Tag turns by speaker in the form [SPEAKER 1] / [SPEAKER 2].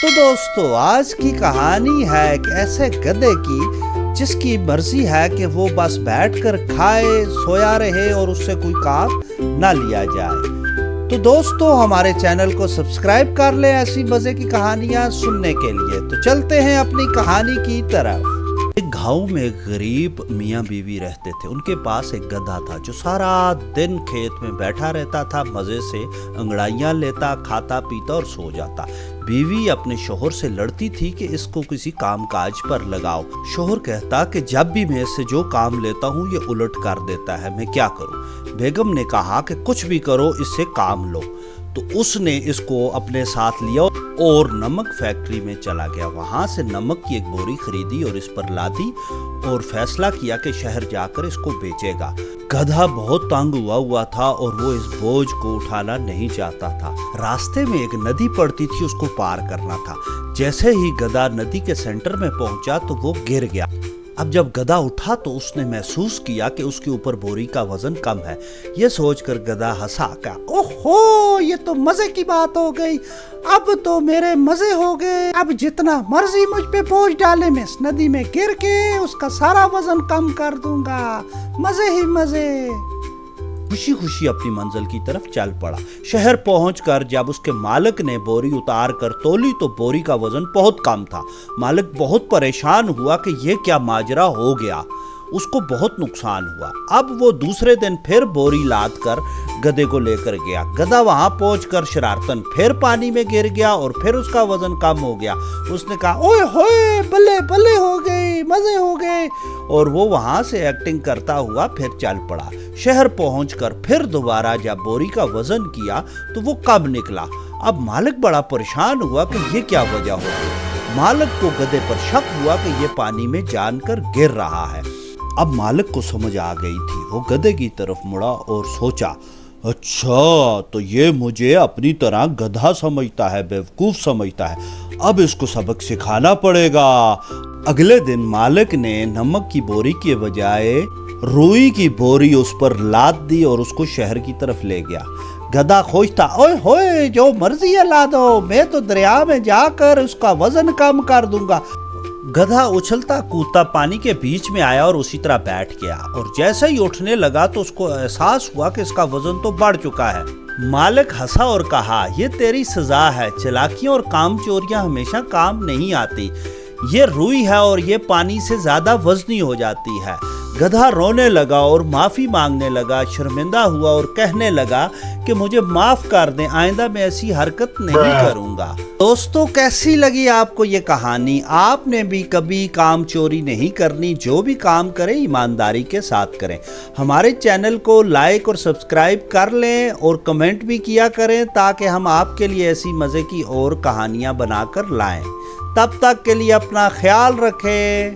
[SPEAKER 1] تو دوستو آج کی کہانی ہے ایک ایسے گدھے کی جس کی مرضی ہے کہ وہ بس بیٹھ کر کھائے سویا رہے اور اس سے کوئی کام نہ لیا جائے۔ تو دوستو ہمارے چینل کو سبسکرائب کر لیں ایسی مزے کی کہانیاں سننے کے لیے۔ تو چلتے ہیں اپنی کہانی کی طرف۔ ایک گاؤں میں ایک غریب میاں بیوی رہتے تھے۔ ان کے پاس ایک گدھا تھا جو سارا دن کھیت میں بیٹھا رہتا تھا، مزے سے انگڑائیاں لیتا، کھاتا پیتا اور سو جاتا۔ بیوی اپنے شوہر سے لڑتی تھی کہ اس کو کسی کام کاج پر لگاؤ۔ شوہر کہتا کہ جب بھی میں اس سے جو کام لیتا ہوں یہ الٹ کر دیتا ہے، میں کیا کروں؟ بیگم نے کہا کہ کچھ بھی کرو اس سے کام لو۔ تو اس نے اس کو اپنے ساتھ لیا اور نمک فیکٹری میں چلا گیا۔ وہاں سے نمک کی ایک بوری خریدی اور اس پر لادی اور فیصلہ کیا کہ شہر جا کر اس کو بیچے گا۔ گدھا بہت تنگ ہوا تھا اور وہ اس بوجھ کو اٹھانا نہیں چاہتا تھا۔ راستے میں ایک ندی پڑتی تھی، اس کو پار کرنا تھا۔ جیسے ہی گدھا ندی کے سینٹر میں پہنچا تو وہ گر گیا۔ اب جب گدھا اٹھا تو اس نے محسوس کیا کہ اس کے اوپر بوری کا وزن کم ہے۔ یہ سوچ کر گدھا ہنسا کہ اوہو یہ تو مزے کی بات ہو گئی، اب تو میرے مزے ہو گئے، اب جتنا مرضی مجھ پہ بوجھ ڈالے میں اس ندی میں گر کے اس کا سارا وزن کم کر دوں گا، مزے ہی مزے۔ خوشی خوشی اپنی منزل کی طرف چل پڑا۔ شہر پہنچ کر جب اس کے مالک نے بوری اتار کر تولی تو بوری کا وزن بہت کم تھا۔ مالک بہت پریشان ہوا کہ یہ کیا ماجرا ہو گیا، اس کو بہت نقصان ہوا۔ اب وہ دوسرے دن پھر بوری لاد کر گدھے کو لے کر گیا۔ گدھا وہاں پہنچ کر شرارتن پھر پانی میں گر گیا اور پھر اس کا وزن کم ہو گیا۔ اس نے کہا اوئے ہوئے بلے بلے ہو گئے، مزے ہو گئے، اور وہ وہاں سے ایکٹنگ کرتا ہوا پھر چل پڑا۔ شہر پہنچ کر پھر دوبارہ جب بوری کا وزن کیا تو وہ کم نکلا۔ اب مالک بڑا پریشان ہوا کہ یہ کیا وجہ ہو گئی۔ مالک کو گدھے پر شک ہوا کہ یہ پانی میں جان کر گر رہا ہے۔ اب مالک کو سمجھ آ گئی تھی۔ وہ گدھے کی طرف مڑا اور سوچا اچھا تو یہ مجھے اپنی طرح گدھا سمجھتا ہے، بیوقوف سمجھتا ہے، اب اس کو سبق سکھانا پڑے گا۔ اگلے دن مالک نے نمک کی بوری کے بجائے روئی کی بوری اس پر لاد دی اور اس کو شہر کی طرف لے گیا۔ گدھا خوش تھا، اوئے ہوئے جو مرضی ہے لادو، میں تو دریا میں جا کر اس کا وزن کم کر دوں گا۔ گدھا اچھلتا کودتا پانی کے بیچ میں آیا اور اسی طرح بیٹھ گیا، اور جیسے ہی اٹھنے لگا تو اس کو احساس ہوا کہ اس کا وزن تو بڑھ چکا ہے۔ مالک ہنسا اور کہا یہ تیری سزا ہے، چالاکیاں اور کام چوریاں ہمیشہ کام نہیں آتی، یہ روئی ہے اور یہ پانی سے زیادہ وزنی ہو جاتی ہے۔ گدھا رونے لگا اور معافی مانگنے لگا، شرمندہ ہوا اور کہنے لگا کہ مجھے معاف کر دیں، آئندہ میں ایسی حرکت نہیں کروں گا۔ دوستو کیسی لگی آپ کو یہ کہانی؟ آپ نے بھی کبھی کام چوری نہیں کرنی، جو بھی کام کریں ایمانداری کے ساتھ کریں۔ ہمارے چینل کو لائک اور سبسکرائب کر لیں اور کمنٹ بھی کیا کریں تاکہ ہم آپ کے لیے ایسی مزے کی اور کہانیاں بنا کر لائیں۔ تب تک کے لیے اپنا خیال رکھیں۔